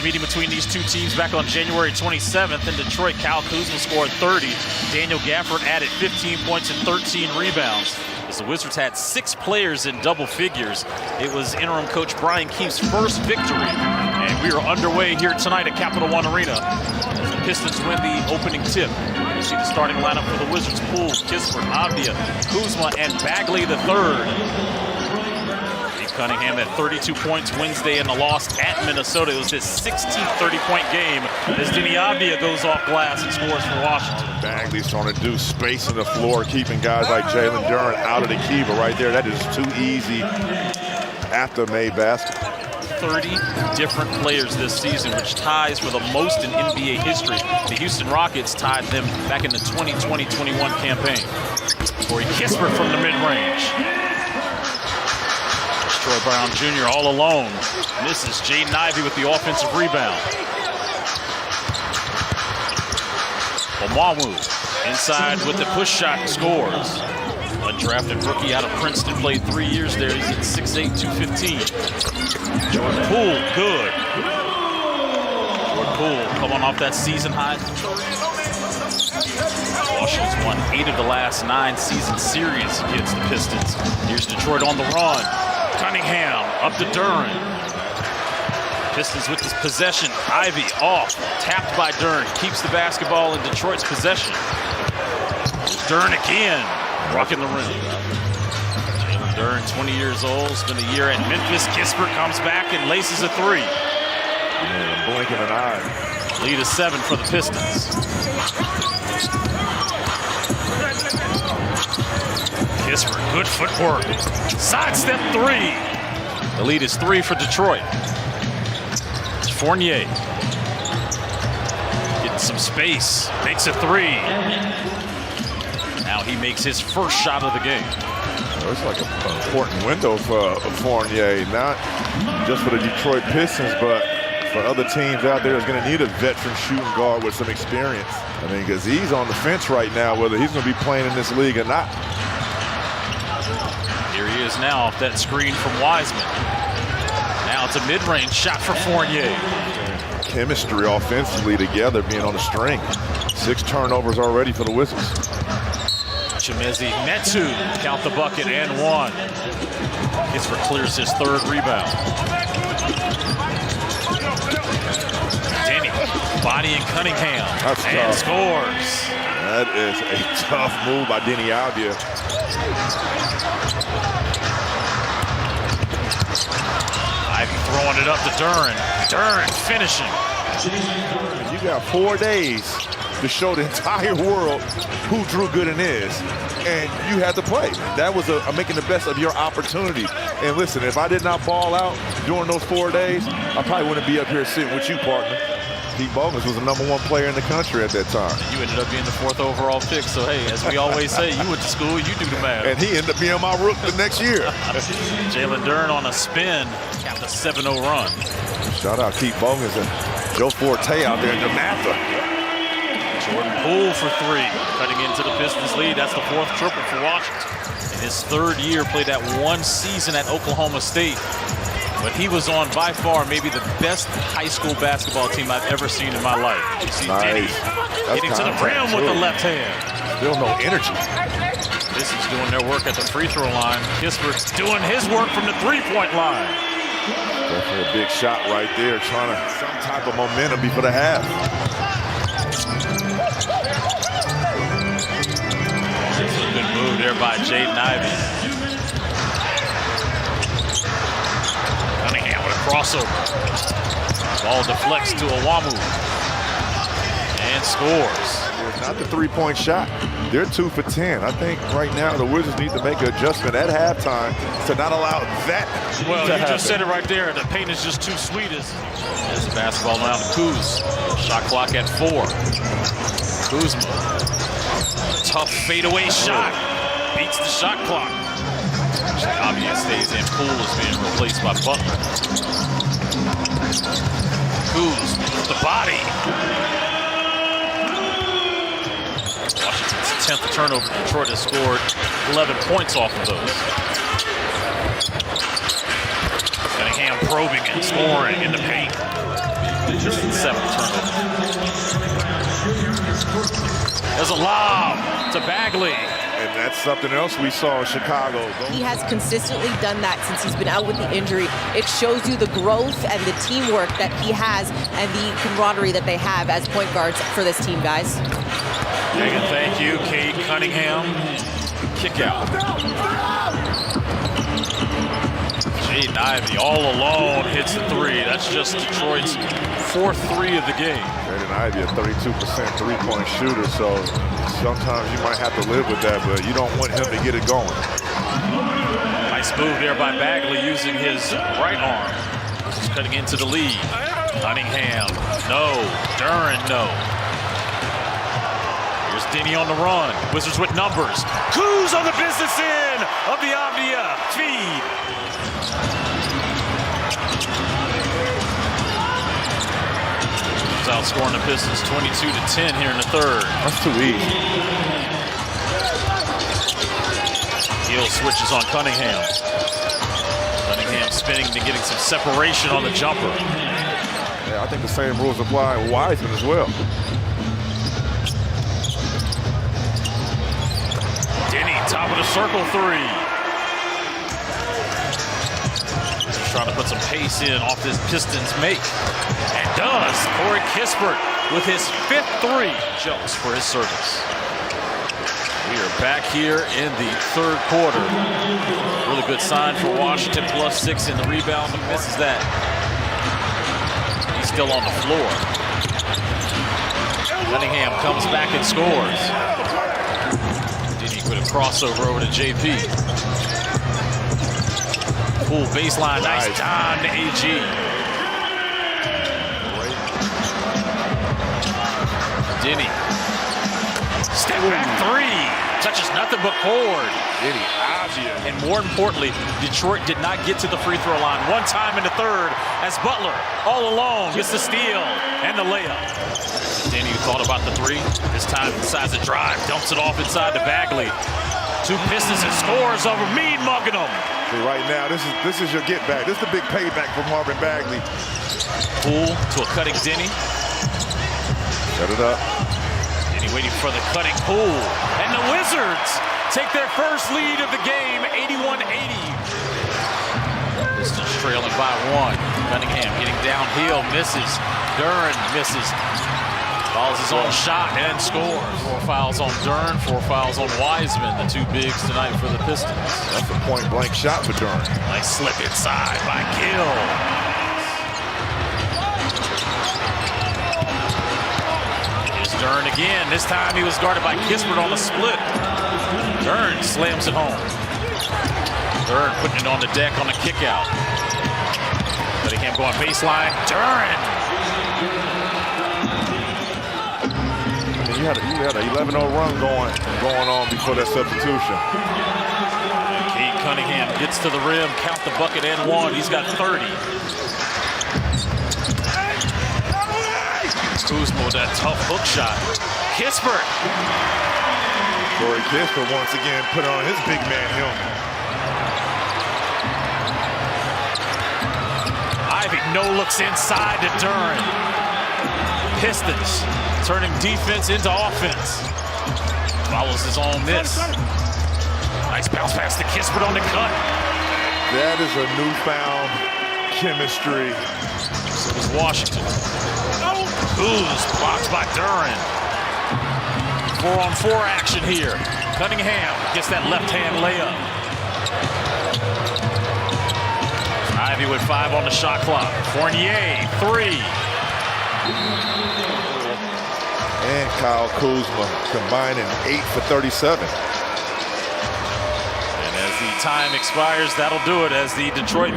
Last meeting between these two teams back on January 27th in Detroit. Kyle Kuzma scored 30. Daniel Gafford added 15 points and 13 rebounds. As the Wizards had 6 players in double figures, it was interim coach Brian Keefe's first victory. And we are underway here tonight at Capital One Arena. As the Pistons win the opening tip. You see the starting lineup for the Wizards: Poole, Kispert, Avdia, Kuzma, and Bagley III. Cunningham had 32 points Wednesday in the loss at Minnesota. It was his 16th 30-point game as Denny Avdia goes off glass and scores for Washington. Bagley's trying to do space on the floor, keeping guys like Jalen Duren out of the key, but right there, that is too easy after made basket. 30 different players this season, which ties for the most in NBA history. The Houston Rockets tied them back in the 2020-21 campaign. Corey Kispert from the mid-range. Troy Brown Jr. all alone. Misses. Jaden Ivey with the offensive rebound. Omamu inside with the push shot, scores. Undrafted rookie out of Princeton, played 3 years there. He's at 6'8", 215. Jordan Poole, good. Jordan Poole coming off that season high. Washington's won 8 of the last 9 season series against the Pistons. Here's Detroit on the run. Cunningham up to Duren. Pistons with this possession. Ivey off, tapped by Duren. Keeps the basketball in Detroit's possession. Duren again, rocking the rim. Jalen Duren, 20 years old, spent a year at Memphis. Kispert comes back and laces a 3. Blinking an eye. Lead is 7 for the Pistons. Kispert, good footwork. Sidestep 3. The lead is 3 for Detroit. It's Fournier. Getting some space. Makes a 3. Now he makes his first shot of the game. It's like an important window for Fournier, not just for the Detroit Pistons, but for other teams out there that's going to need a veteran shooting guard with some experience. I mean, because he's on the fence right now, whether he's going to be playing in this league or not. Here he is now off that screen from Wiseman. Now it's a mid-range shot for Fournier. Chemistry offensively together, being on the string. 6 turnovers already for the Wizards. Chimezie Metu, count the bucket and 1. Kispert clears his 3rd rebound. Denny bodying Cunningham and scores. That is a tough move by Denny Avdia. Ivey throwing it up to Duren. Duren finishing. You got 4 days to show the entire world who Drew Gooden is, and you had to play. That was making the best of your opportunity. And listen, if I did not ball out during those 4 days, I probably wouldn't be up here sitting with you, partner. Pete Bogus was the #1 player in the country at that time. You ended up being the 4th overall pick, so hey, as we always say, you went to school, you do the math. And he ended up being my rook the next year. Jalen Duren on a spin, capped a 7-0 run. Shout out Pete Bogus and Joe Forte out there in DeMatha. Jordan Poole for 3, cutting into the Pistons lead. That's the 4th triple for Washington. In his 3rd year, played that 1 season at Oklahoma State. But he was on, by far, maybe the best high school basketball team I've ever seen in my life. You see Denny getting to the rim with the left hand. Still no energy. This is doing their work at the free throw line. Kispert's doing his work from the 3-point line. Definitely a big shot right there, trying to some type of momentum before the half. It's a good move there by Jaden Ivey. Cunningham with a crossover. Ball deflects to Omamu. And scores. It's not the 3-point shot. They're 2 for 10. I think right now the Wizards need to make an adjustment at halftime to not allow that to happen. Just said it right there. The paint is just too sweet. As the basketball now to Kuz. Shot clock at 4. Kuzma. Tough fadeaway shot. Beats the shot clock. Avdia stays in. Poole is being replaced by Butler. Kuz with the body. Washington's 10th turnover. Detroit has scored 11 points off of those. Cunningham probing and scoring in the paint. Just the 7th turnover. There's a lob to Bagley. And that's something else we saw in Chicago. He has consistently done that since he's been out with the injury. It shows you the growth and the teamwork that he has and the camaraderie that they have as point guards for this team, guys. Megan, thank you. Kate Cunningham. Kick out. Jaden Ivey all alone hits the 3. That's just Detroit's 4th 3 of the game. Jaden Ivey, a 32% three-point shooter, so sometimes you might have to live with that, but you don't want him to get it going. Nice move there by Bagley using his right arm. Just cutting into the lead. Cunningham, no. Duren, no. Here's Denny on the run. Wizards with numbers. Kuz on the business end of the Avdia feed. Outscoring the Pistons 22-10 here in the 3rd. That's too easy. Hill switches on Cunningham. Cunningham spinning and getting some separation on the jumper. Yeah, I think the same rules apply to Wiseman as well. Denny, top of the circle 3. Trying to put some pace in off this Pistons make. And does. Corey Kispert with his 5th 3. Jumps for his service. We are back here in the 3rd quarter. Really good sign for Washington, +6 in the rebound, but misses that. He's still on the floor. Cunningham comes back and scores. Diddy with a crossover over to JP. Full baseline, nice time to AG. Denny. Step back 3. Touches nothing but cord. Denny, obvious. And more importantly, Detroit did not get to the free throw line one time in the 3rd as Butler all alone gets the steal and the layup. Denny thought about the 3. This time decides to drive, dumps it off inside to Bagley. 2 Pistons and scores over Mean mugging them. Right now, this is your get back. This is the big payback for Marvin Bagley. Poole to a cutting Denny. Set it up. Denny waiting for the cutting Poole. And the Wizards take their first lead of the game, 81-80. Pistons trailing by 1. Cunningham getting downhill, misses. Duren misses. Fouls his own shot and scores. 4 fouls on Duren, 4 fouls on Wiseman, the 2 bigs tonight for the Pistons. That's a point-blank shot for Duren. Nice slip inside by Gill. Here's Duren again. This time he was guarded by Kispert on the split. Duren slams it home. Duren putting it on the deck on the kickout. Cunningham going baseline. Duren. You had an 11-0 run going on before that substitution. Kate Cunningham gets to the rim, count the bucket and 1. He's got 30. Kuzma with that tough hook shot. Kispert. Corey Kispert once again put on his big man helmet. Ivey no looks inside to Duren. Pistons turning defense into offense. Follows his own miss. Nice bounce pass to Kispert on the cut. That is a newfound chemistry. So does Washington. Kuz blocked by Duren. 4-on-4 action here. Cunningham gets that left-hand layup. Ivey with 5 on the shot clock. Fournier, 3. And Kyle Kuzma combining 8 for 37. And as the time expires, that'll do it as the Detroit